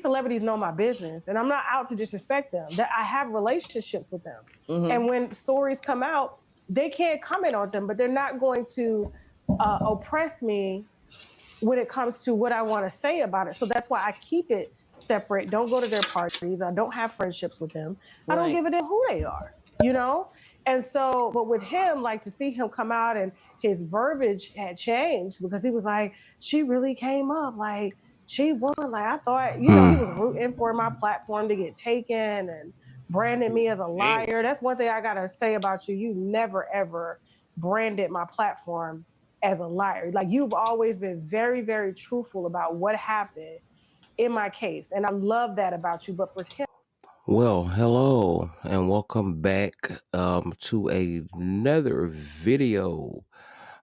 celebrities know my business, and I'm not out to disrespect them. That I have relationships with them, and when stories come out, they can't comment on them, but they're not going to oppress me when it comes to what I want to say about it. So that's why I keep it separate. Don't go to their parties. I don't have friendships with them. I don't give a damn who they are, you know? And so, but with him, like to see him come out and his verbiage had changed because he was like, she really came up, like she won. Like I thought, you know, he was rooting for my platform to get taken and branded me as a liar. That's one thing I gotta say about you. You never ever branded my platform as a liar. Like you've always been very, very truthful about what happened in my case. And I love that about you. But for him, Well, hello and welcome back to another video.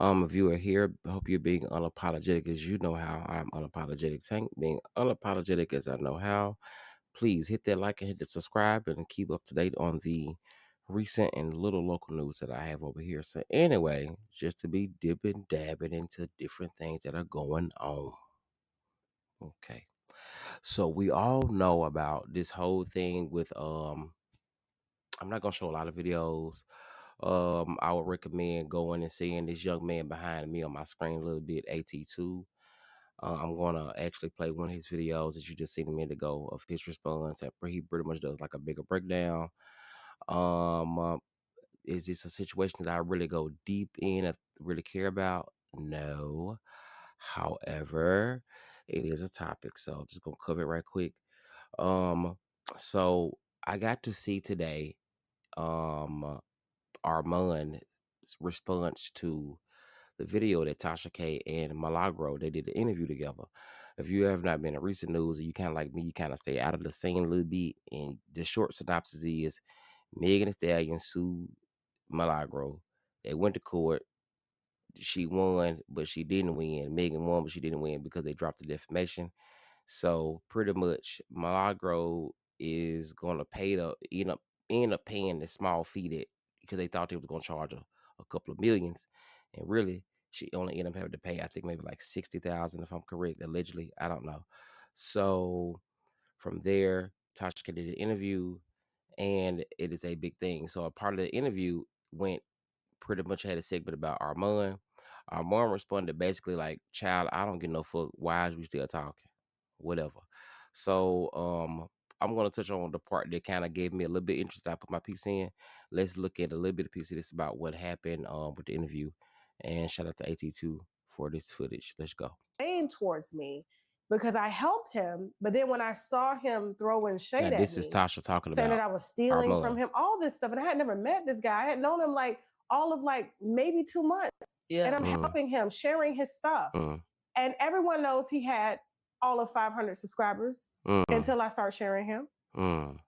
If you are here, I hope you're being unapologetic as you know how. I'm unapologetic. Tank being unapologetic as I know how. Please hit that like and hit the subscribe and keep up to date on the recent and little local news that I have over here. So anyway, just to be dipping, dabbing into different things that are going on. Okay. So we all know about this whole thing with I'm not gonna show a lot of videos. I would recommend going and seeing this young man behind me on my screen a little bit, AT2. I'm gonna actually play one of his videos that you just seen a minute ago of his response. He pretty much does like a bigger breakdown. Is this a situation that I really go deep in and really care about? No. However, it is a topic, so I'm just gonna cover it right quick. Um, so I got to see today Armon's response to the video that Tasha K and Milagro they did the interview together. If you have not been in recent news, and you kind of like me, you kind of stay out of the scene a little bit. And the short synopsis is Megan Thee Stallion sued Milagro. They went to court. She won, but she didn't win. Megan won, but she didn't win because they dropped the defamation. So pretty much Milagro is gonna pay the end up paying the small fee that because they thought they was gonna charge a couple of millions. And really she only ended up having to pay, I think maybe like 60,000 if I'm correct, allegedly. I don't know. So from there, Tasha did an interview and it is a big thing. So a part of the interview went pretty much had a segment about Armon. Armon responded basically like, child, I don't give no fuck. Why is we still talking? Whatever. So I'm gonna touch on the part that kind of gave me a little bit interest. I put my piece in. Let's look at a little bit of piece of this about what happened with the interview. And shout out to AT2 for this footage. Let's go. towards me because I helped him, but then when I saw him throwing shade Now at this is me, Tasha talking saying that about I was stealing from Armon. him, all this stuff, and I had never met this guy. I had known him like all of like maybe 2 months, and I'm helping him, sharing his stuff, and everyone knows he had all of 500 subscribers until I start sharing him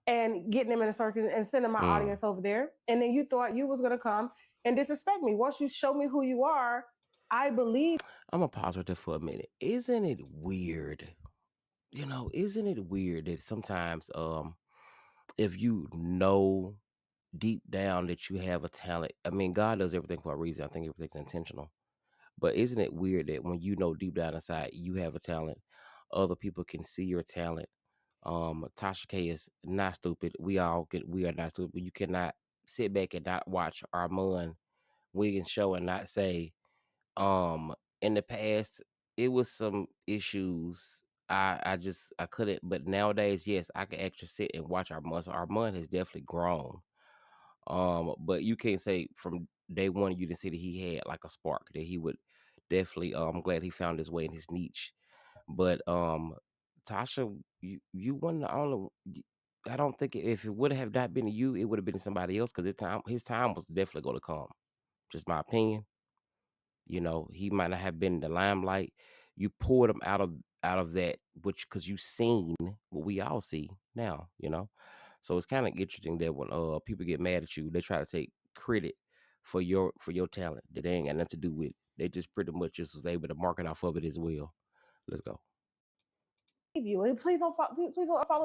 and getting him in a circle and sending my audience over there. And then you thought you was gonna come and disrespect me. Once you show me who you are, I believe. I'm gonna pause right there for a minute. Isn't it weird? Isn't it weird that sometimes if you know deep down that you have a talent, I mean, God does everything for a reason. I think everything's intentional. But isn't it weird that when you know deep down inside you have a talent, other people can see your talent? Tasha K is not stupid. We are not stupid. You cannot sit back and not watch Armon Wiggins show and not say, in the past it was some issues. I couldn't, but nowadays, yes, I can actually sit and watch Armon. So Armon has definitely grown. But you can't say from day one you didn't see that he had like a spark that he would definitely. I'm glad he found his way in his niche. But Tasha, you won the only. I don't think if it would have not been you, it would have been somebody else because his time was definitely going to come. Just my opinion. He might not have been in the limelight. You pulled him out of that, which because you seen what we all see now. So it's kind of interesting that when people get mad at you, they try to take credit for your talent that they ain't got nothing to do with. They just pretty much just was able to market off of it as well. Let's go. You and please don't follow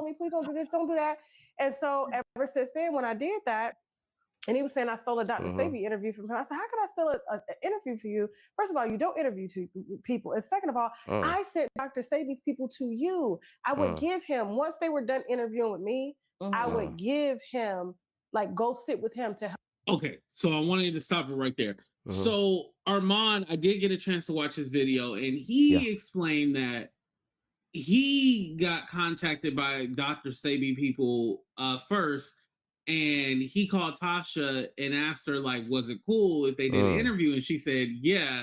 me, please don't do this, don't do that. And so ever since then, when I did that, And he was saying I stole a Dr. Mm-hmm. Sebi interview from him. I said, how could I steal an interview for you? First of all, you don't interview people. And second of all, I sent Dr. Sebi's people to you. I would give him, once they were done interviewing with me, I would give him, like, go sit with him to help. Okay, so I wanted to stop it right there. So Armon, I did get a chance to watch his video, and he explained that he got contacted by Dr. Sebi people first, and he called Tasha and asked her, like, was it cool if they did an interview? And she said, yeah.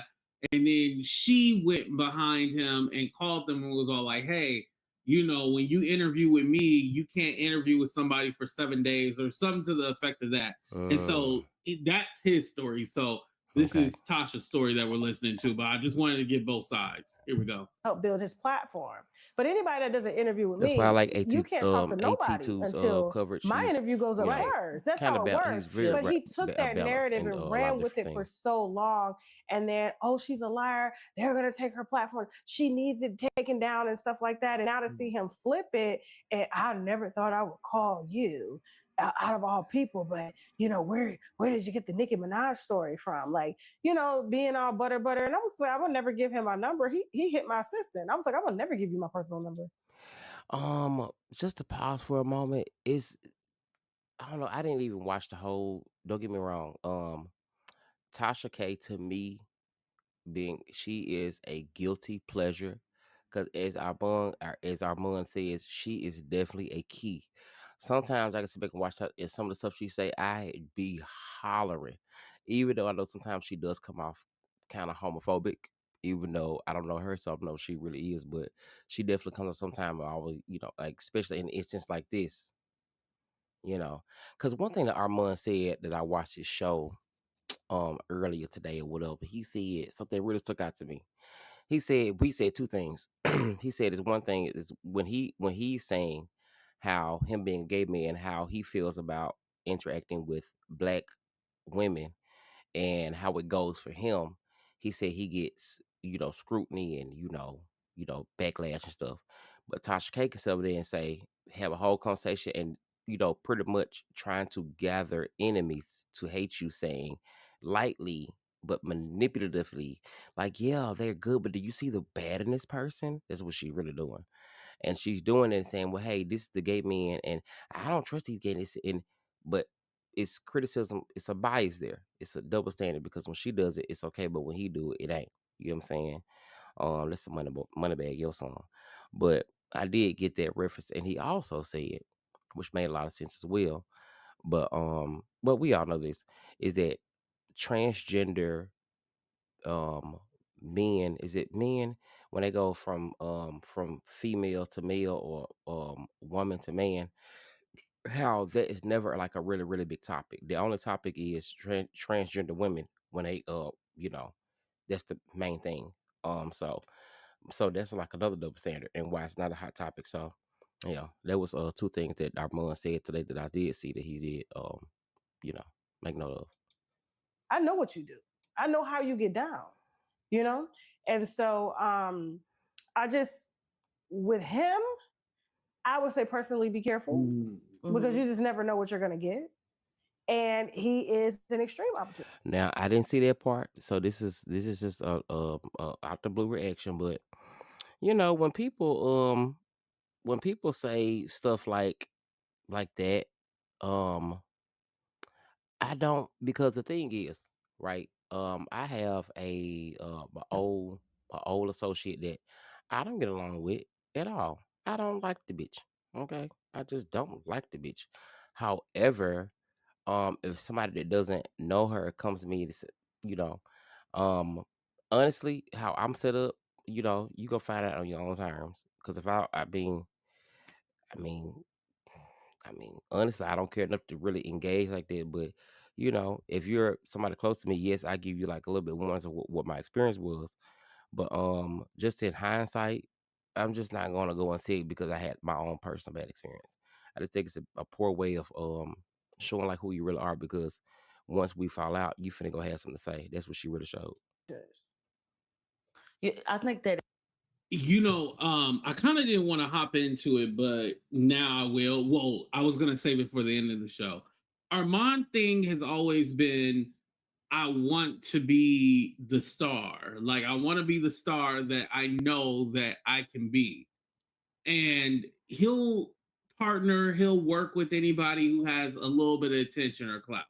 And then she went behind him and called them and was all like, hey, you know, when you interview with me, you can't interview with somebody for 7 days or something to the effect of that. And so that's his story. So this is Tasha's story that we're listening to, but I just wanted to get both sides. Here we go. Help build his platform. But anybody that does an interview with That's me, why I like you can't talk to nobody AT2's until coverage. my interview goes up first. That's how it works. But he took that narrative and ran with it for so long. And then, oh, she's a liar. They're going to take her platform. She needs it taken down and stuff like that. And now to see him flip it, and I never thought I would call you out of all people, but you know, where did you get the Nicki Minaj story from? Like, you know, being all butter. And I was like, I would never give him my number. He hit my assistant. I was like, I would never give you my personal number. Just to pause for a moment, I don't know, I didn't even watch the whole, don't get me wrong. Tasha K, to me, she is a guilty pleasure, because as Armand says, she is definitely a key. Sometimes I can sit back and watch and some of the stuff she say, I be hollering, even though I know sometimes she does come off kind of homophobic. Even though I don't know her, so I don't know if she really is, but she definitely comes up sometimes. Always, you know, like especially in an instance like this, you know, because one thing that Armand said that I watched his show earlier today or whatever, he said something really stuck out to me. We said two things. He said is one thing is when he's saying how him being a gay man, how he feels about interacting with black women and how it goes for him. He said he gets, you know, scrutiny and, you know, backlash and stuff. But Tasha K can sit over there and say, have a whole conversation and, you know, pretty much trying to gather enemies to hate you, saying lightly but manipulatively, like, yeah, they're good, but do you see the bad in this person? That's what she really doing. And she's doing it and saying, well, hey, this is the gay man, and I don't trust these gays. But it's criticism, it's a bias there. It's a double standard, because when she does it, it's okay, but when he do it, it ain't. You know what I'm saying? That's a Moneybag Yo song. But I did get that reference, and he also said, which made a lot of sense as well. But we all know this, is that transgender men, is it men, when they go from female to male or woman to man, how that is never like a really really big topic. The only topic is transgender women when they you know, that's the main thing. So that's like another double standard and why it's not a hot topic. So yeah, there was two things that our mom said today that I did see that he did you know, make note of. I know what you do. I know how you get down, you know? And so I just, with him, I would say personally be careful because you just never know what you're going to get. And he is an extreme opportunity. Now I didn't see that part, so this is just a out the blue reaction. But you know, when people say stuff like that, um, I don't, because the thing is, right? I have a old associate that I don't get along with at all. I don't like the bitch. Okay, I just don't like the bitch. However, if somebody that doesn't know her comes to me to say, you know, um honestly, how I'm set up, you know, you go find out on your own terms, because if I mean honestly, I don't care enough to really engage like that. But you know, if you're somebody close to me, yes, I give you like a little bit once of what my experience was. But just in hindsight, I'm just not gonna go and say it because I had my own personal bad experience. I just think it's a poor way of showing like who you really are, because once we fall out, you finna go have something to say. That's what she really showed. Yeah, I think that, You know, I kind of didn't want to hop into it, but now I will. Well, I was gonna save it for the end of the show. Armon thing has always been, I want to be the star. Like, I want to be the star that I know that I can be. And he'll he'll work with anybody who has a little bit of attention or clout.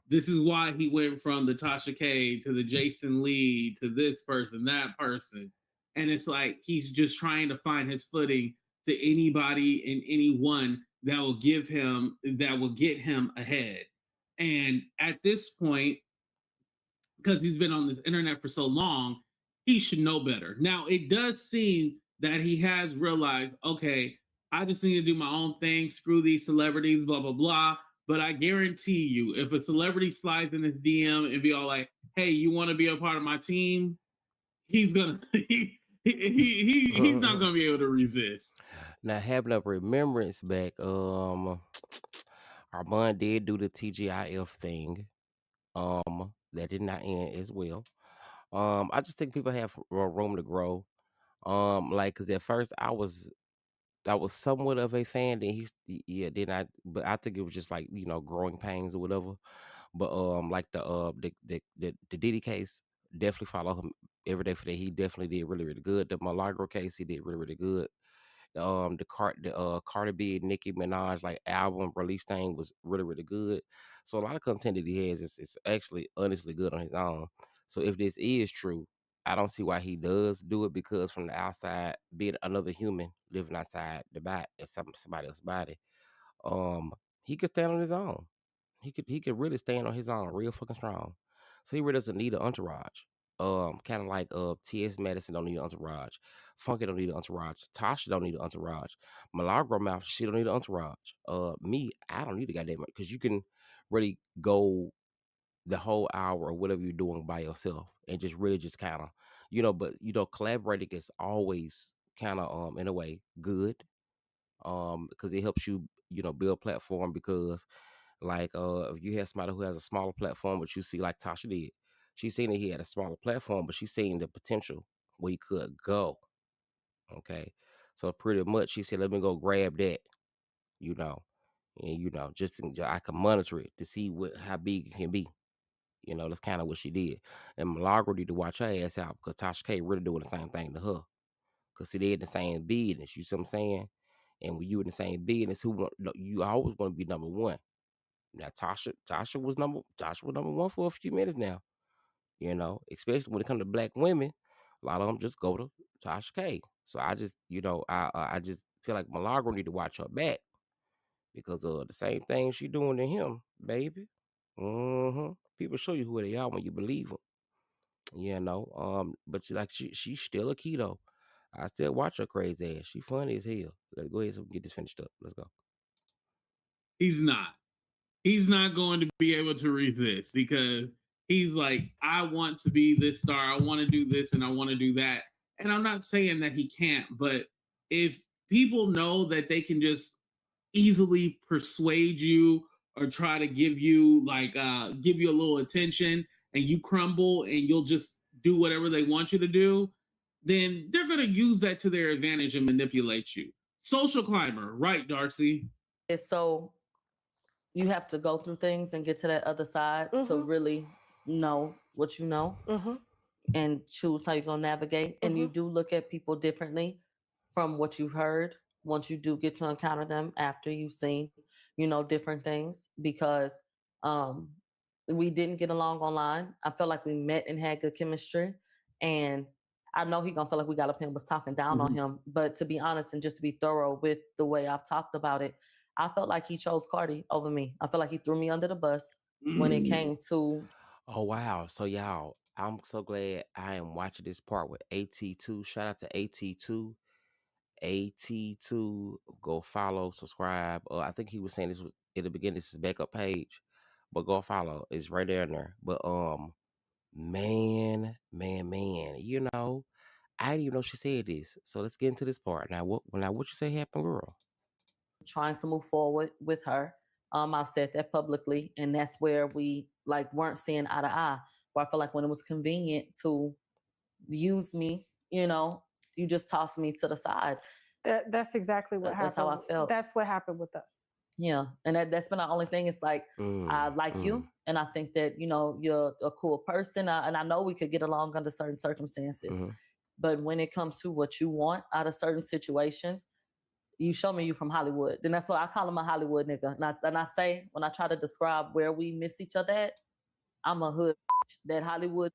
This is why he went from the Tasha K to the Jason Lee to this person, that person. And it's like he's just trying to find his footing to anybody and anyone that will get him ahead. And at this point, because he's been on this internet for so long, he should know better. Now, it does seem that he has realized, okay, I just need to do my own thing, screw these celebrities, blah, blah, blah. But I guarantee you, if a celebrity slides in his DM and be all like, hey, you want to be a part of my team? He's gonna he's not gonna be able to resist. Now, having a remembrance back, Armand did do the TGIF thing. That did not end as well. I just think people have room to grow. Like, cause at first I was somewhat of a fan. Then yeah, then but I think it was just like growing pains or whatever. But like the Diddy case, definitely follow him every day for that. He definitely did really really good. The Milagro case, he did really really good. The Cardi B, Nicki Minaj like album release thing was really really good. So a lot of content that he has is actually honestly good on his own. So if this is true, I don't see why he does do it, because from the outside, being another human living outside the body, somebody else's body, um, he could stand on his own. He could really stand on his own, real fucking strong. So he really doesn't need an entourage. Kind of like T.S. Madison don't need an entourage. Funky don't need an entourage. Tasha don't need an entourage. Milagro mouth, she don't need an entourage. Me, I don't need a goddamn, because you can really go the whole hour or whatever you're doing by yourself and just really just kind of but collaborating is always kind of in a way good, because it helps you build a platform. Because like if you have somebody who has a smaller platform, but you see like Tasha did, she seen that he had a smaller platform, but she seen the potential where he could go. Okay, so pretty much she said, let me go grab that, you know and I can monitor it to see how big it can be. That's kind of what she did. And Milagro need to watch her ass out, because Tasha K really doing the same thing to her. Because see, they in the same business. You see what I'm saying? And when you in the same business, you always want to be number one. Now Tasha was number one for a few minutes now. Especially when it comes to black women, a lot of them just go to Tasha K. So I just, I just feel like Milagro need to watch her back, because the same thing she doing to him, baby. People show you who they are when you believe them. But she's still a keto. I still watch her crazy ass. She funny as hell. Let's go ahead so we can get this finished up. Let's go. He's not. He's not going to be able to resist, because he's like, I want to be this star. I want to do this and I want to do that. And I'm not saying that he can't, but if people know that they can just easily persuade you or try to give you give you a little attention, and you crumble and you'll just do whatever they want you to do, then they're going to use that to their advantage and manipulate you. Social climber, right, Darcy? It's so you have to go through things and get to that other side to really know what you know and choose how you're going to navigate. And you do look at people differently from what you've heard once you do get to encounter them after you've seen, different things. Because we didn't get along online. I felt like we met and had good chemistry. And I know he gonna feel like we got up here and was talking down on him. But to be honest, and just to be thorough with the way I've talked about it, I felt like he chose Cardi over me. I feel like he threw me under the bus when it came to. Oh wow. So y'all, I'm so glad I am watching this part with AT2. Shout out to AT2. AT2. Go follow, subscribe. I think he was saying this was in the beginning, this is backup page. But go follow. It's right there in there. But man. I didn't even know she said this. So let's get into this part. What you say happened, girl? Trying to move forward with her. I've said that publicly, and that's where we weren't seeing eye to eye. Where I feel like when it was convenient to use me, you just tossed me to the side. That's exactly what happened. That's how I felt. That's what happened with us. Yeah, and that's been the only thing. It's like I like you, and I think that you're a cool person, and I know we could get along under certain circumstances. But when it comes to what you want out of certain situations, you show me you from Hollywood. Then that's what I call him, a Hollywood nigga. And I say, when I try to describe where we miss each other at, I'm a hood that Hollywood,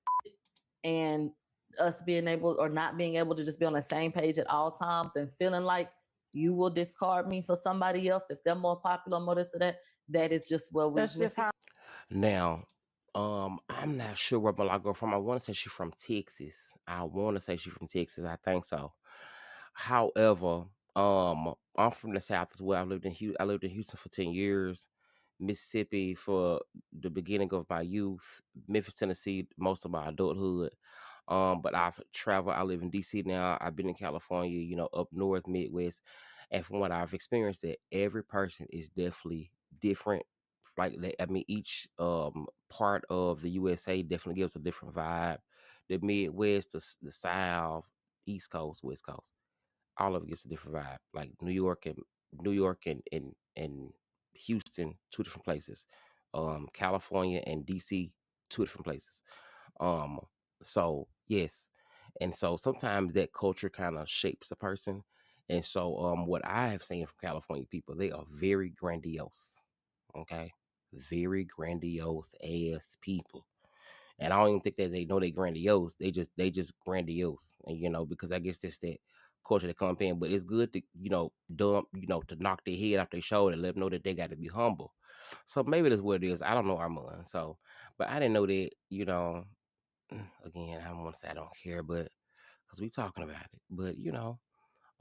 and us being able or not being able to just be on the same page at all times and feeling like you will discard me for somebody else if they're more popular, more this or that. That is just where we miss each other. Now, I'm not sure where Milagro from. I want to say she's from Texas. I think so. However, I'm from the South as well. I lived in Houston for 10 years, Mississippi for the beginning of my youth, Memphis, Tennessee, most of my adulthood. But I've traveled. I live in DC now. I've been in California, up north, Midwest. And from what I've experienced, that every person is definitely different. Like, each part of the USA definitely gives a different vibe. The Midwest, the South, East Coast, West Coast, all of it gets a different vibe. Like New York and Houston, two different places. California and DC, two different places. Um, so yes, and so sometimes that culture kind of shapes a person. And so what I have seen from California people, they are very grandiose. Okay, very grandiose ass people. And I don't even think that they know they grandiose. They just grandiose, and because I guess it's that culture that come in. But it's good to dump, to knock their head off their shoulder and let them know that they got to be humble. So maybe that's what it is. I don't know Armon. So, but I didn't know that. Again, I don't want to say I don't care, but because we talking about it. But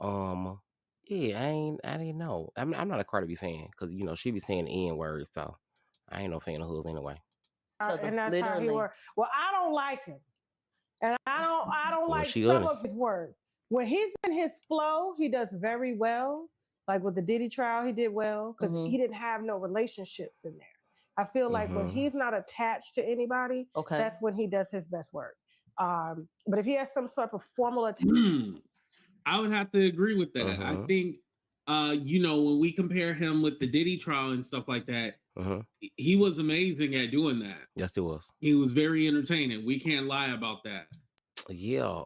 um, yeah, I didn't know. I'm not a Cardi B fan because she be saying the N word, so I ain't no fan of hers anyway. And that's how he works. Well, I don't like him, and I don't like some of his work. When he's in his flow, he does very well. Like with the Diddy trial, he did well because he didn't have no relationships in there. I feel like when he's not attached to anybody, that's when he does his best work. But if he has some sort of formal attachment, I would have to agree with that. I think, when we compare him with the Diddy trial and stuff like that, he was amazing at doing that. Yes, it was. He was very entertaining. We can't lie about that. Yeah.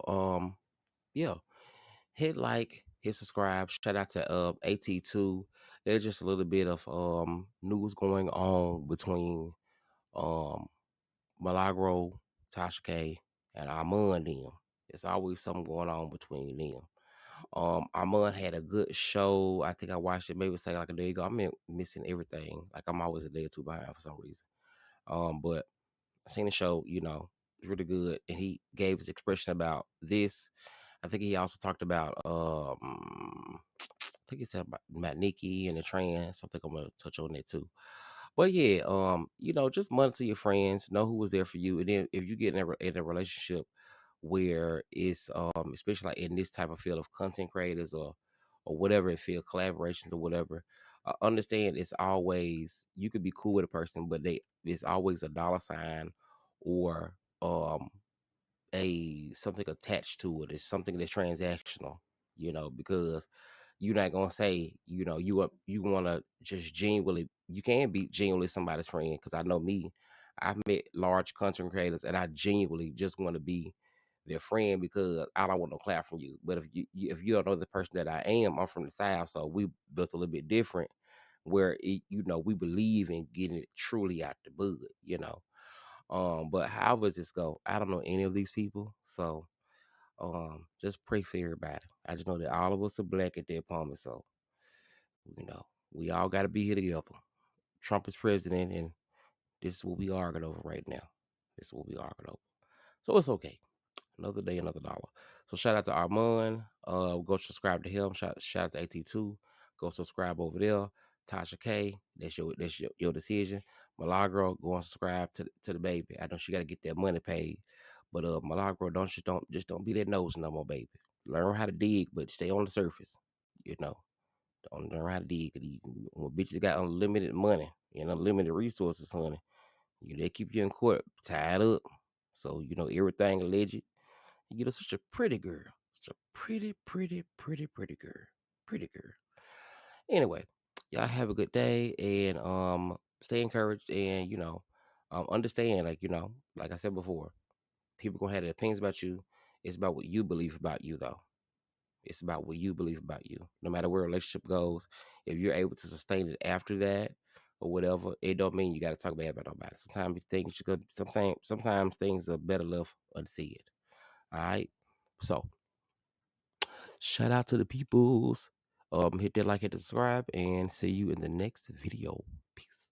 Yeah. Hit like, hit subscribe. Shout out to AT2. There's just a little bit of news going on between Milagro, Tasha K, and Armon them. There's always something going on between them. Armon had a good show. I think I watched it maybe say like a day ago. I'm missing everything. Like I'm always a day or two behind for some reason. But I seen the show, it's really good. And he gave his expression about this. I think he also talked about I think he said about Nikki and the trans. I think I'm gonna touch on that too. But yeah, just monitor your friends, know who was there for you, and then if you get in a relationship where it's especially like in this type of field of content creators or whatever it field, collaborations or whatever, understand it's always, you could be cool with a person, but it's always a dollar sign or something attached to it. It's something that's transactional, because you're not gonna say, you want to just genuinely, you can be genuinely somebody's friend. Because I know me, I've met large content creators and I genuinely just want to be their friend because I don't want no clout from you. But if you don't know the person that I am, I'm from the South, so we built a little bit different, where we believe in getting it truly out the bud. But how does this go? I don't know any of these people, so just pray for everybody. I just know that all of us are black at that moment, so we all got to be here together. Trump is president, and this is what we arguing over right now. This is what we arguing over, so it's okay. Another day, another dollar. So shout out to Armon. Go subscribe to him. Shout out to AT2. Go subscribe over there. Tasha K. That's your decision. Milagro, go and subscribe to the baby. I know she got to get that money paid, but Milagro, don't be that nose no more, baby. Learn how to dig, but stay on the surface. Don't learn how to dig. When bitches got unlimited money and unlimited resources, honey, they keep you in court tied up. So everything alleged. Such a pretty girl. Such a pretty, pretty, pretty, pretty girl. Pretty girl. Anyway, Y'all have a good day, and stay encouraged, and understand, like I said before, people gonna have their opinions about you. It's about what you believe about you, though. It's about what you believe about you. No matter where a relationship goes, if you're able to sustain it after that or whatever, it don't mean you got to talk bad about nobody. Sometimes things are better left unsaid. All right. So shout out to the peoples. Hit that like, hit the subscribe, and see you in the next video. Peace.